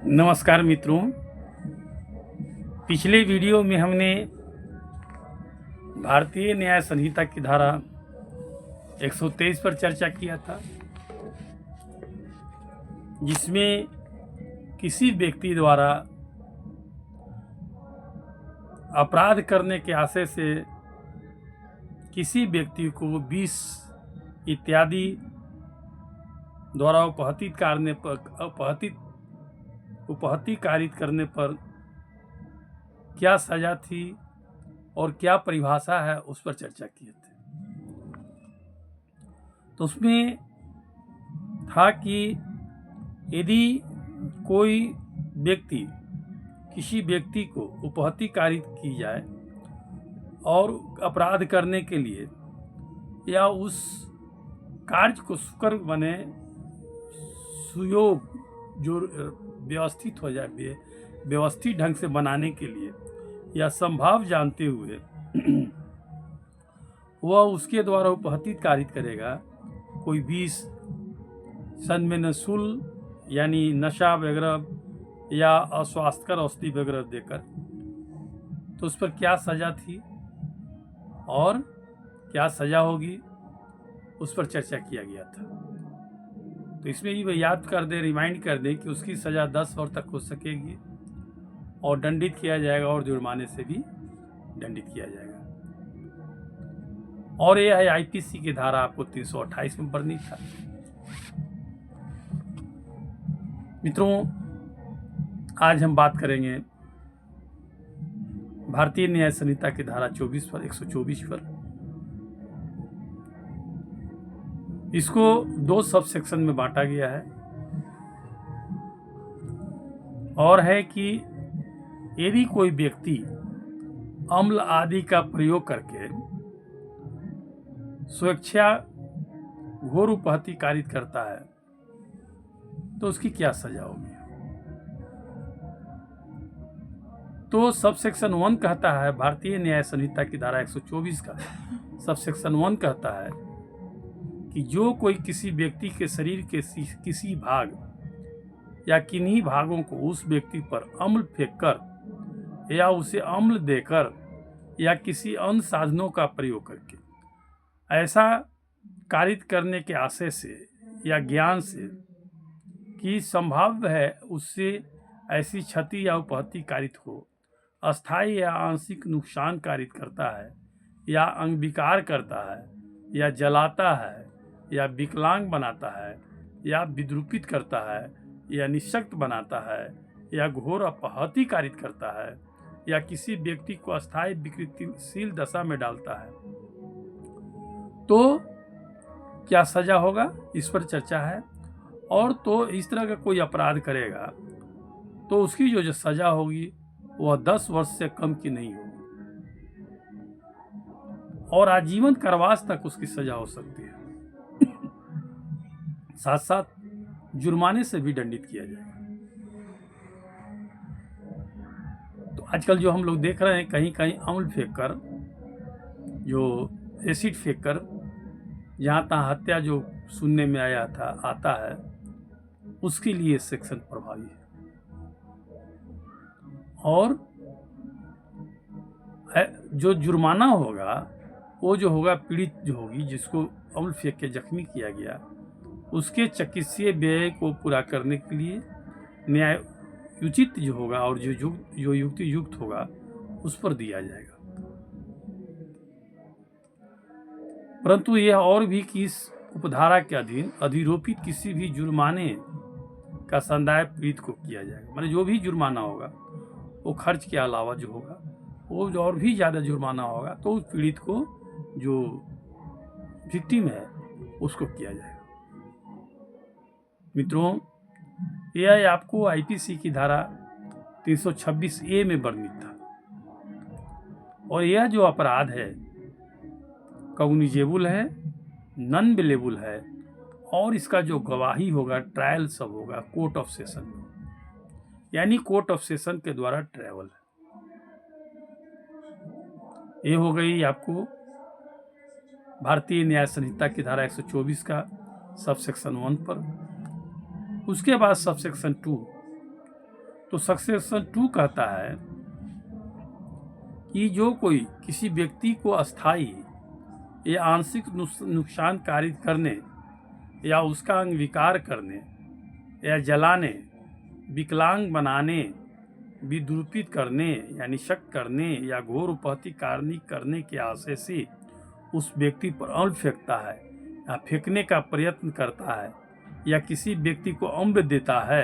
नमस्कार मित्रों। पिछले वीडियो में हमने भारतीय न्याय संहिता की धारा 123 पर चर्चा किया था, जिसमें किसी व्यक्ति द्वारा अपराध करने के आशय से किसी व्यक्ति को विष इत्यादि द्वारा उपहति कारित करने पर क्या सजा थी और क्या परिभाषा है, उस पर चर्चा किए थे। तो उसमें था कि यदि कोई व्यक्ति किसी व्यक्ति को उपहति कारित की जाए और अपराध करने के लिए या उस कार्य को सुकर बने सुयोग जो व्यवस्थित हो जाए, व्यवस्थित ढंग से बनाने के लिए या संभाव जानते हुए वह उसके द्वारा उपहति कारित करेगा, कोई विष संवेदनशील यानी नशा वगैरह या अस्वास्थ्यकर औषधि वगैरह देकर, तो उस पर क्या सजा थी और क्या सजा होगी, उस पर चर्चा किया गया था। तो इसमें ये याद कर दें, रिमाइंड कर दें कि उसकी सज़ा 10 वर्ष तक हो सकेगी और दंडित किया जाएगा और जुर्माने से भी दंडित किया जाएगा। और यह है आईपीसी की धारा आपको 328 में पढ़नी था। मित्रों, आज हम बात करेंगे भारतीय न्याय संहिता की धारा 124 पर। इसको 2 सब सेक्शन में बांटा गया है और है कि यदि कोई व्यक्ति अम्ल आदि का प्रयोग करके स्वेच्छा घोर उपहति कारित करता है तो उसकी क्या सजा होगी। तो सब सेक्शन 1 कहता है, भारतीय न्याय संहिता की धारा 124 का सब सेक्शन 1 कहता है कि जो कोई किसी व्यक्ति के शरीर के किसी भाग या किन्हीं भागों को उस व्यक्ति पर अम्ल फेंककर या उसे अम्ल देकर या किसी अन्य साधनों का प्रयोग करके ऐसा कारित करने के आशय से या ज्ञान से कि संभाव्य है उससे ऐसी क्षति या उपहति कारित हो, अस्थायी या आंशिक नुकसान कारित करता है या अंगविकार करता है या जलाता है या विकलांग बनाता है या विद्रूपित करता है या निःशक्त बनाता है या घोर अपहति कारित करता है या किसी व्यक्ति को अस्थायी विकृतिशील दशा में डालता है, तो क्या सजा होगा, इस पर चर्चा है। और तो इस तरह का कोई अपराध करेगा तो उसकी जो सजा होगी वह 10 वर्ष से कम की नहीं होगी और आजीवन कारावास तक उसकी सजा हो सकती है, साथ साथ जुर्माने से भी दंडित किया जाएगा। तो आजकल जो हम लोग देख रहे हैं, कहीं कहीं अम्ल फेंककर, जो एसिड फेंककर जहाँ तहाँ हत्या जो सुनने में आता है, उसके लिए सेक्शन प्रभावी है। और जो जुर्माना होगा वो जो होगा, पीड़ित जो होगी जिसको अम्ल फेंक के जख्मी किया गया, उसके चिकित्सीय व्यय को पूरा करने के लिए न्याय उचित जो होगा और जो युक्ति युक्त होगा उस पर दिया जाएगा। परंतु यह और भी कि इस उपधारा के अधीन अधिरोपित किसी भी जुर्माने का संदाय पीड़ित को किया जाएगा। माने जो भी जुर्माना होगा वो खर्च के अलावा जो होगा वो जो और भी ज़्यादा जुर्माना होगा तो उस पीड़ित को, जो विक्टिम है, उसको किया जाएगा। मित्रों, यह आपको आईपीसी की धारा 326A में वर्णित था और यह जो अपराध है कॉग्निजेबल है, नॉन बेलेबल है और इसका जो गवाही होगा, ट्रायल सब होगा कोर्ट ऑफ सेशन में, यानी कोर्ट ऑफ सेशन के द्वारा ट्रायल है। ये हो गई आपको भारतीय न्याय संहिता की धारा 124 का सब सेक्शन 1 पर। उसके बाद सब सेक्शन 2 तो सेक्शन 2 कहता है कि जो कोई किसी व्यक्ति को अस्थायी या आंशिक नुकसान कारित करने या उसका अंग विकार करने या जलाने, विकलांग बनाने, विद्रूपित करने या निशक्त करने या घोर उपहति कारणी करने के आशय से उस व्यक्ति पर अम्ल फेंकता है या फेंकने का प्रयत्न करता है या किसी व्यक्ति को अम्ल देता है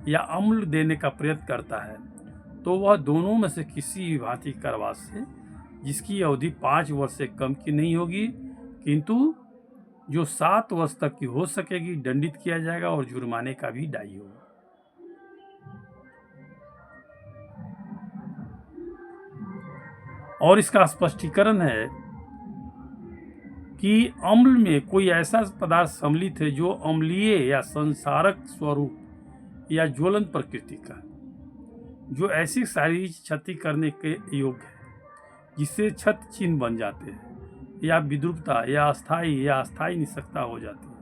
या अम्ल देने का प्रयत्न करता है, तो वह दोनों में से किसी भी भांति कारावास से, जिसकी अवधि 5 वर्ष से कम की नहीं होगी किंतु जो 7 वर्ष तक की हो सकेगी, दंडित किया जाएगा और जुर्माने का भी दायी होगा। और इसका स्पष्टीकरण है कि अम्ल में कोई ऐसा पदार्थ सम्मिलित है जो अम्लीय या संसारक स्वरूप या ज्वलन प्रकृति का, जो ऐसी शारीरिक क्षति करने के योग्य है जिससे क्षत चिन्ह बन जाते हैं या विद्रुपता या अस्थायी निशक्तता हो जाती है।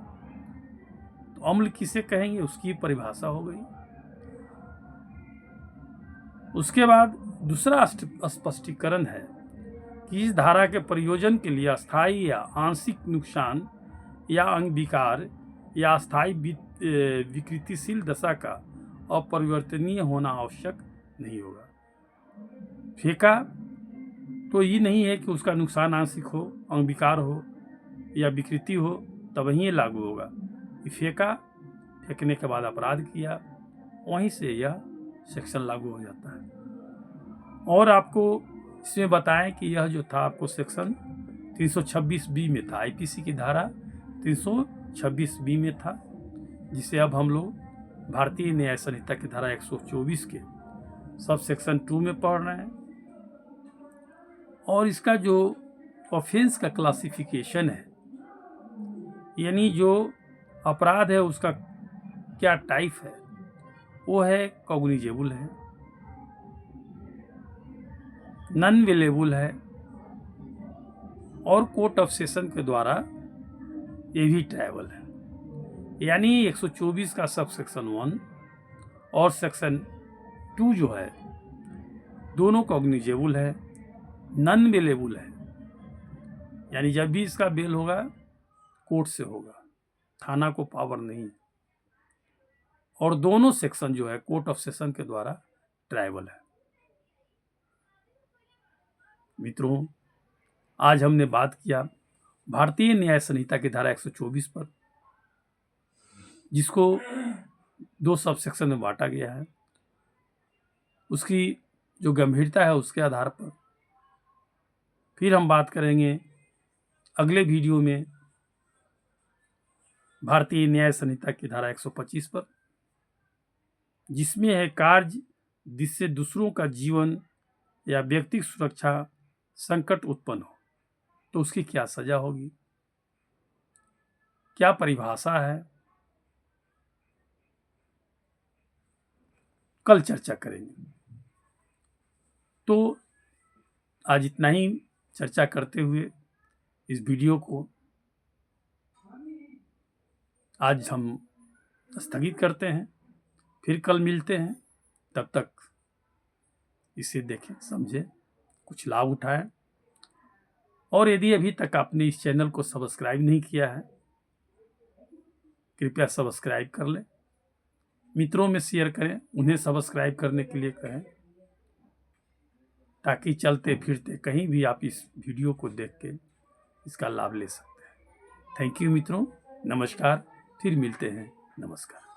तो अम्ल किसे कहेंगे, उसकी परिभाषा हो गई। उसके बाद दूसरा स्पष्टीकरण है कि इस धारा के प्रयोजन के लिए अस्थायी या आंशिक नुकसान या अंग विकार या अस्थायी विकृतिशील दशा का अपरिवर्तनीय होना आवश्यक नहीं होगा। फेंका तो ये नहीं है कि उसका नुकसान आंशिक हो, अंग विकार हो या विकृति हो, तब ही लागू होगा। फेंकने के बाद अपराध किया, वहीं से यह सेक्शन लागू हो जाता है। और आपको इसमें बताएं कि यह जो था आपको सेक्शन 326B में था, आईपीसी की धारा 326B में था, जिसे अब हम लोग भारतीय न्याय संहिता की धारा 124 के सब सेक्शन 2 में पढ़ रहे हैं। और इसका जो ऑफेंस का क्लासिफिकेशन है, यानी जो अपराध है उसका क्या टाइप है, वो है कॉग्निजेबल है, नॉन वेलेबल है और कोर्ट ऑफ सेशन के द्वारा ये भी ट्रायबल है। यानी 124 का सब सेक्शन 1 और सेक्शन 2 जो है दोनों कॉग्निजेबल है, नॉन बेलेबल है, यानी जब भी इसका बेल होगा कोर्ट से होगा, थाना को पावर नहीं। और दोनों सेक्शन जो है कोर्ट ऑफ सेशन के द्वारा ट्रायबल है। मित्रों, आज हमने बात किया भारतीय न्याय संहिता की धारा 124 पर, जिसको 2 सब सेक्शन में बांटा गया है। उसकी जो गंभीरता है उसके आधार पर फिर हम बात करेंगे अगले वीडियो में भारतीय न्याय संहिता की धारा 125 पर, जिसमें है कार्य जिससे दूसरों का जीवन या व्यक्तिगत सुरक्षा संकट उत्पन्न हो, तो उसकी क्या सजा होगी, क्या परिभाषा है, कल चर्चा करेंगे। तो आज इतना ही चर्चा करते हुए इस वीडियो को आज हम स्थगित करते हैं। फिर कल मिलते हैं, तब तक इसे देखें, समझें, कुछ लाभ उठाएं। और यदि अभी तक आपने इस चैनल को सब्सक्राइब नहीं किया है, कृपया सब्सक्राइब कर लें, मित्रों में शेयर करें, उन्हें सब्सक्राइब करने के लिए कहें, ताकि चलते फिरते कहीं भी आप इस वीडियो को देख के इसका लाभ ले सकते हैं। थैंक यू मित्रों, नमस्कार, फिर मिलते हैं, नमस्कार।